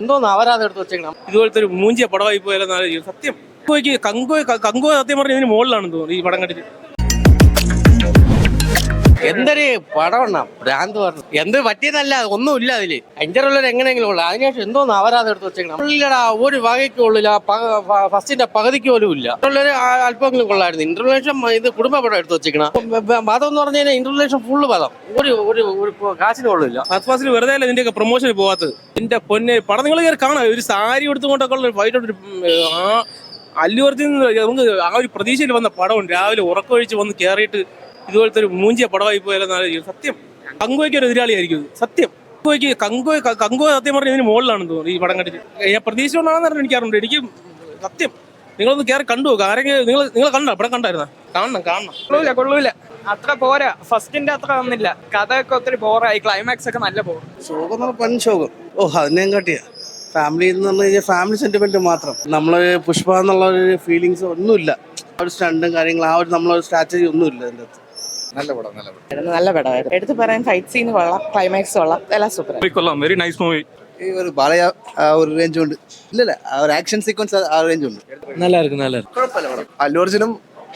എന്തോന്ന് അവരാതെ എടുത്ത് വെച്ചേക്കണം. ഇതുപോലത്തെ ഒരു മൂഞ്ചിയ പടമായി പോയാലും സത്യം കങ്കോ സത്യം പറഞ്ഞ ഇതിന് മുകളിലാണെന്ന് തോന്നുന്നു ഈ പടം കണ്ടിട്ട്. എന്തൊരു പടവണ്ണ ഭ്രാന്ത് പറഞ്ഞു. എന്ത് പറ്റിയതല്ല, ഒന്നുമില്ല അതില്. അഞ്ചറുള്ളവർ എങ്ങനെയെങ്കിലും ഉള്ളു. അതിനുശേഷം എന്തോന്ന് അവരാതെ എടുത്ത് വെച്ചേക്കണം. ഉള്ളിലടാ ഒരു വകയ്ക്ക് ഉള്ളില്ല, ഫസ്റ്റിന്റെ പകുതിക്ക് പോലും ഇല്ല. ഉള്ളൊരു അല്പമെങ്കിലും കൊള്ളായിരുന്നു. ഇന്റർലേഷൻ ഇത് കുടുംബ പടം എടുത്ത് വെച്ചേക്കണം. മതം എന്ന് പറഞ്ഞു കഴിഞ്ഞാൽ ഇന്റർലേഷൻ ഫുള്ള് മതം. ഒരു കാശിന് കൊള്ളില്ല. ഫസ്റ്റ് വെറുതെ അല്ല ഇതിന്റെയൊക്കെ പ്രൊമോഷന് പോകാത്തത്. എന്റെ പൊന്നെ പടം നിങ്ങൾ കയറി കാണാം. ഒരു സാരി എടുത്തുകൊണ്ടൊക്കെ ഉള്ള ഫൈറ്റ് ആ അല്ലു അർജുൻ നമുക്ക് ആ ഒരു പ്രതീക്ഷയിൽ വന്ന പടം രാവിലെ ഉറക്കമൊഴിച്ച് വന്ന് കയറിയിട്ട് ഇതുപോലത്തെ ഒരു മൂഞ്ചിയ പടമായി പോയാലും സത്യം കങ്കോയ്ക്ക് ഒരു എതിരാളിയായിരിക്കും സത്യം. കങ്കോ സത്യം പറഞ്ഞ ഇതിന് മുകളിലാണെന്ന് തോന്നുന്നു ഈ പടം കണ്ടിട്ട്. ഞാൻ പ്രതീക്ഷ കൊണ്ടാണെന്ന് എനിക്കറിയുണ്ട്. എനിക്ക് സത്യം നിങ്ങളൊന്ന് കയറി കണ്ടു നോക്കുക. ആരെങ്കിലും നിങ്ങൾ കണ്ടോ പടം? കണ്ടായിരുന്ന? കാണണം. കൊള്ളൂല അത്ര പോരാ. ഫസ്റ്റിന്റെ അത്ര വന്നില്ല. കഥയൊക്കെ ഒത്തിരി ബോറായി. ക്ലൈമാക്സ് ഒക്കെ നല്ല ബോർ. ശോകം പൻ ശോകം. അതിനെയും കാട്ടിയ ഫാമിലി എന്ന് പറഞ്ഞു കഴിഞ്ഞാൽ ഫാമിലി സെന്റിമെന്റ് മാത്രം. നമ്മള് പുഷ്പ എന്നുള്ള ഒരു ഫീലിങ്സ് ഒന്നുമില്ല. ഒരു സ്റ്റണ്ടും കാര്യങ്ങളും ആ ഒരു നമ്മളൊരു സ്ട്രാറ്റജി ഒന്നുമില്ല അതിൻ്റെ അകത്ത്. നല്ല പടമായിരുന്നു. എടുത്തു പറയാൻ ഫൈറ്റ് സീൻ കൊള്ളാം, ക്ലൈമാക്സ് കൊള്ളാം, എല്ലാം സൂപ്പർ. കൊള്ളാം, വെരി നൈസ് മൂവി. ഈ ഒരു ബാലയ ഒരു റേഞ്ച് ഉണ്ട്. ഇല്ലല്ല ആ ഒരു ആക്ഷൻ സീക്വൻസ് ആ റേഞ്ച് ഉണ്ട്. നല്ലായിരുന്നു. കുഴപ്പമില്ല പടം. അല്ലു അർജുനും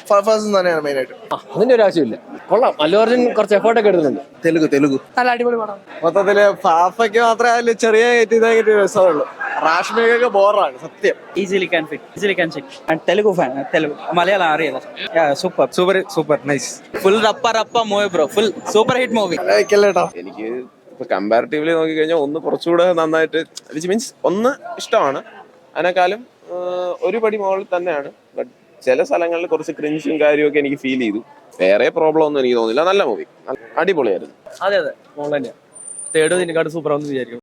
ഫഹദ് തന്നെയാണ് മെയിൻ ആയിട്ട്. അതിന്റെ ഒരു ആവശ്യമില്ല. കൊള്ളാം. അല്ലു അർജുൻ കുറച്ച് എഫേർട്ട് ഒക്കെ എടുക്കുന്നുണ്ട്. തെലുഗു നല്ല അടിപൊളി പടം. മൊത്തത്തില് ഫാഫയ്ക്ക് മാത്രമേ അതിൽ ചെറിയ ഇതായിട്ട് രസമുള്ളൂ. റാഷ്മികൊക്കെ ബോറാണ് സത്യം. Easily can fit. Telugu fan. Telugu Malayalam അറിയില്ല. Super nice. ഫുൾ റപ്പ movie bro. Full super hit movie. എനിക്ക് ഇപ്പൊ കമ്പാരിറ്റീവ്ലി നോക്കിക്കഴിഞ്ഞാൽ ഒന്ന് കുറച്ചുകൂടെ നന്നായിട്ട് മീൻസ് ഒന്ന് ഇഷ്ടമാണ്. അതിനേക്കാളും ഒരു പടി മുകളിൽ തന്നെയാണ്. ബട്ട് ചില സ്ഥലങ്ങളിൽ കുറച്ച് ക്രിഞ്ചും കാര്യമൊക്കെ എനിക്ക് ഫീൽ ചെയ്തു. വേറെ പ്രോബ്ലം ഒന്നും എനിക്ക് തോന്നില്ല. നല്ല മൂവി, അടിപൊളിയായിരുന്നു. അതെ മോൾ തന്നെയാണ്. തേർഡ് ഇതിനെക്കാട്ട് സൂപ്പർ ആണെന്ന് വിചാരിക്കും.